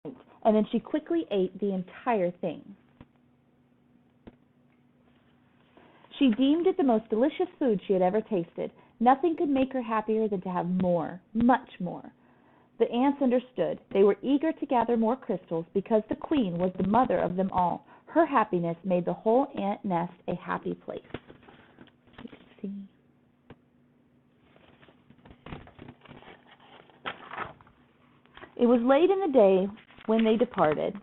and then she quickly ate the entire thing. She deemed it the most delicious food she had ever tasted. Nothing could make her happier than to have more, much more. The ants understood. They were eager to gather more crystals because the queen was the mother of them all. Her happiness made the whole ant nest a happy place. You can see. It was late in the day when they departed.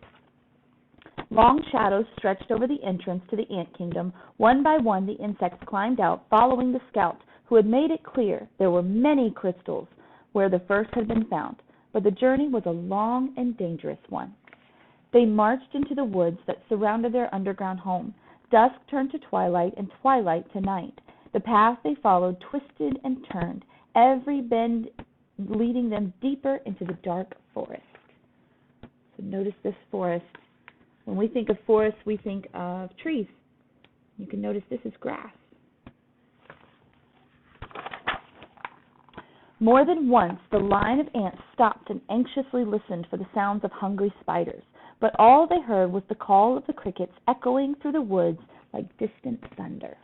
Long shadows stretched over the entrance to the ant kingdom. One by one, the insects climbed out, following the scout, who had made it clear there were many crystals where the first had been found, but the journey was a long and dangerous one. They marched into the woods that surrounded their underground home. Dusk turned to twilight, and twilight to night. The path they followed twisted and turned, every bend leading them deeper into the dark forest. So notice this forest. When we think of forest, we think of trees. You can notice this is grass. More than once, the line of ants stopped and anxiously listened for the sounds of hungry spiders, but all they heard was the call of the crickets echoing through the woods like distant thunder.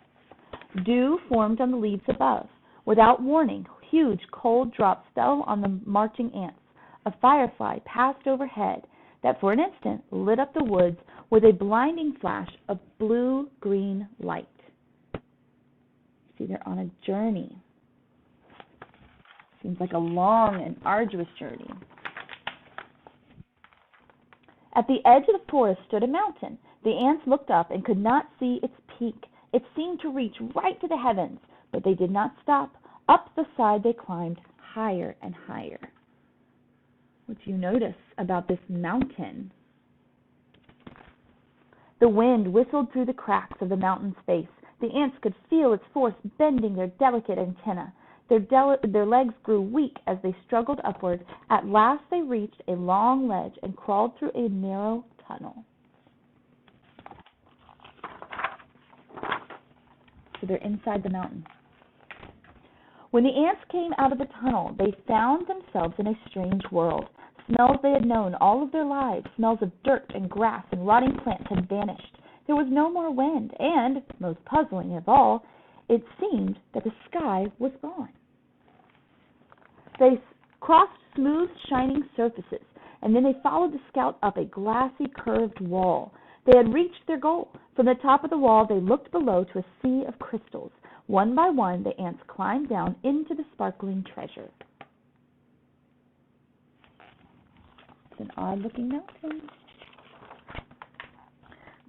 Dew formed on the leaves above. Without warning, huge cold drops fell on the marching ants. A firefly passed overhead that for an instant lit up the woods with a blinding flash of blue-green light. See, they're on a journey. Seems like a long and arduous journey. At the edge of the forest stood a mountain. The ants looked up and could not see its peak. It seemed to reach right to the heavens, but they did not stop. Up the side they climbed, higher and higher. What do you notice about this mountain? The wind whistled through the cracks of the mountain's face. The ants could feel its force bending their delicate antennae. Their legs grew weak as they struggled upward. At last they reached a long ledge and crawled through a narrow tunnel. So they're inside the mountain. When the ants came out of the tunnel, they found themselves in a strange world. Smells they had known all of their lives, smells of dirt and grass and rotting plants, had vanished. There was no more wind, and, most puzzling of all, it seemed that the sky was gone. They crossed smooth, shining surfaces, and then they followed the scout up a glassy, curved wall. They had reached their goal. From the top of the wall, they looked below to a sea of crystals. One by one, the ants climbed down into the sparkling treasure. It's an odd-looking mountain.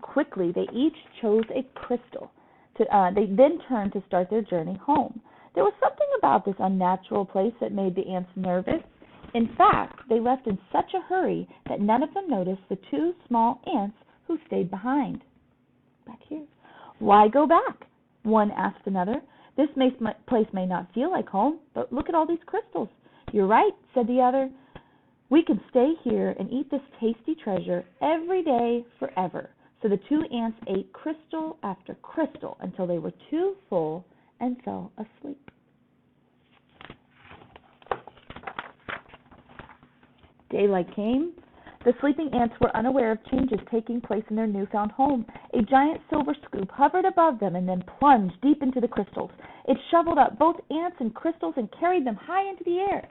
Quickly, they each chose a crystal. They then turned to start their journey home. There was something about this unnatural place that made the ants nervous. In fact, they left in such a hurry that none of them noticed the two small ants who stayed behind. Back here. Why go back? One asked another. This place may not feel like home, but look at all these crystals. You're right, said the other. We can stay here and eat this tasty treasure every day forever. So the two ants ate crystal after crystal until they were too full and fell asleep. Daylight came. The sleeping ants were unaware of changes taking place in their newfound home. A giant silver scoop hovered above them and then plunged deep into the crystals. It shoveled up both ants and crystals and carried them high into the air.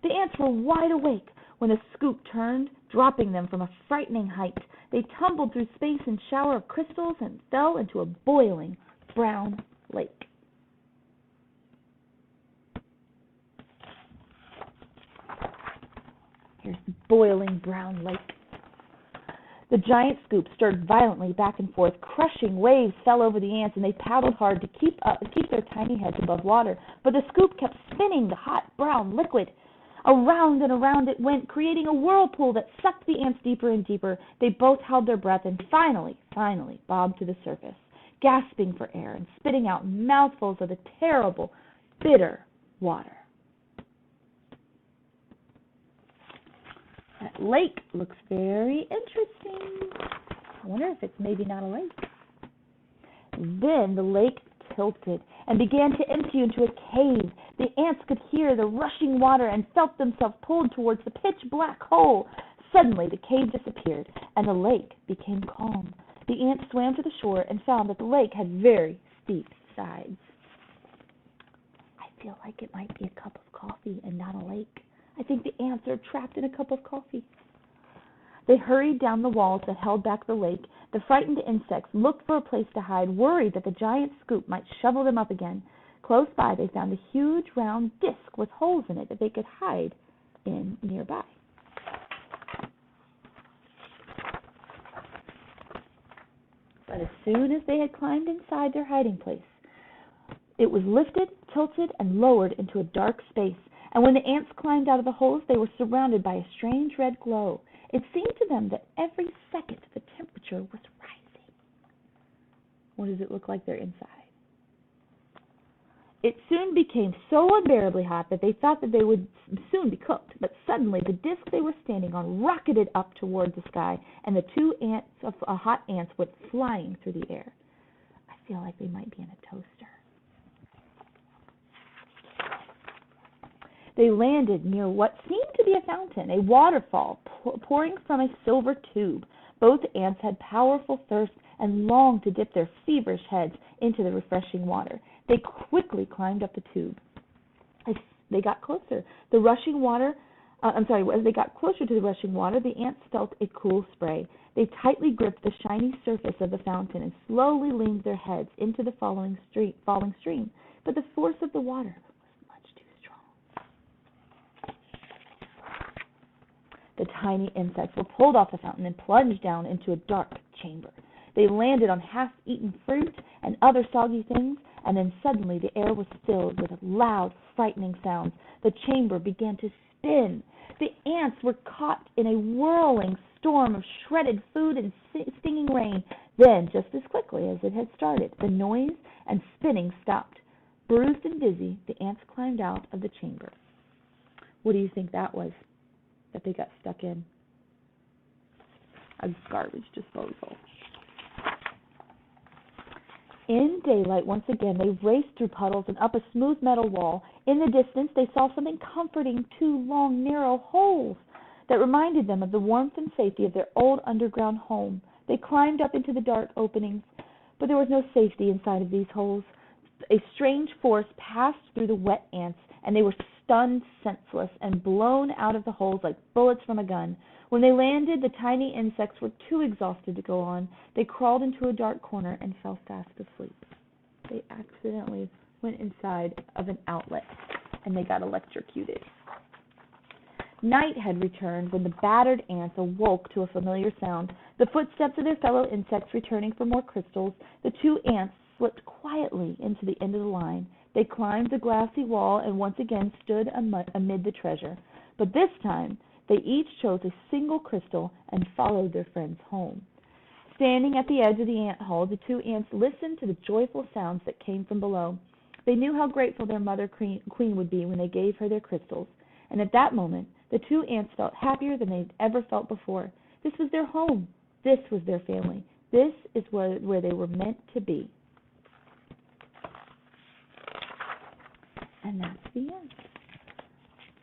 The ants were wide awake when the scoop turned, dropping them from a frightening height. They tumbled through space in a shower of crystals and fell into a boiling brown lake. Here's the boiling brown lake. The giant scoop stirred violently back and forth. Crushing waves fell over the ants, and they paddled hard to keep their tiny heads above water. But the scoop kept spinning the hot brown liquid. Around and around it went, creating a whirlpool that sucked the ants deeper and deeper. They both held their breath and finally bobbed to the surface, gasping for air and spitting out mouthfuls of the terrible, bitter water. That lake looks very interesting. I wonder if it's maybe not a lake. Then the lake tilted and began to empty into a cave. The ants could hear the rushing water and felt themselves pulled towards the pitch-black hole. Suddenly, the cave disappeared, and the lake became calm. The ants swam to the shore and found that the lake had very steep sides. I feel like it might be a cup of coffee and not a lake. I think the ants are trapped in a cup of coffee. They hurried down the walls that held back the lake. The frightened insects looked for a place to hide, worried that the giant scoop might shovel them up again. Close by, they found a huge round disc with holes in it that they could hide in nearby. But as soon as they had climbed inside their hiding place, it was lifted, tilted, and lowered into a dark space. And when the ants climbed out of the holes, they were surrounded by a strange red glow. It seemed to them that every second the temperature was rising. What does it look like they're inside? It soon became so unbearably hot that they thought that they would soon be cooked. But suddenly the disc they were standing on rocketed up toward the sky, and the two hot ants went flying through the air. I feel like they might be in a toaster. They landed near what seemed to be a fountain, a waterfall pouring from a silver tube. Both ants had powerful thirst and longed to dip their feverish heads into the refreshing water. They quickly climbed up the tube. As they got closer, as they got closer to the rushing water, the ants felt a cool spray. They tightly gripped the shiny surface of the fountain and slowly leaned their heads into the falling stream. But the force of the water was much too strong. The tiny insects were pulled off the fountain and plunged down into a dark chamber. They landed on half-eaten fruit and other soggy things, and then suddenly the air was filled with loud, frightening sounds. The chamber began to spin. The ants were caught in a whirling storm of shredded food and stinging rain. Then, just as quickly as it had started, the noise and spinning stopped. Bruised and dizzy, the ants climbed out of the chamber. What do you think that was that they got stuck in? A garbage disposal. In daylight, once again, they raced through puddles and up a smooth metal wall. In the distance, they saw something comforting, two long, narrow holes that reminded them of the warmth and safety of their old underground home. They climbed up into the dark openings, but there was no safety inside of these holes. A strange force passed through the wet ants, and they were stunned senseless and blown out of the holes like bullets from a gun. When they landed, the tiny insects were too exhausted to go on. They crawled into a dark corner and fell fast asleep. They accidentally went inside of an outlet, and they got electrocuted. Night had returned when the battered ants awoke to a familiar sound, the footsteps of their fellow insects returning for more crystals. The two ants slipped quietly into the end of the line. They climbed the glassy wall and once again stood amid the treasure. But this time, they each chose a single crystal and followed their friends home. Standing at the edge of the ant hole, the two ants listened to the joyful sounds that came from below. They knew how grateful their mother queen would be when they gave her their crystals. And at that moment, the two ants felt happier than they'd ever felt before. This was their home. This was their family. This is where they were meant to be. And that's the end.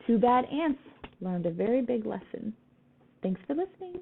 Two bad ants learned a very big lesson. Thanks for listening.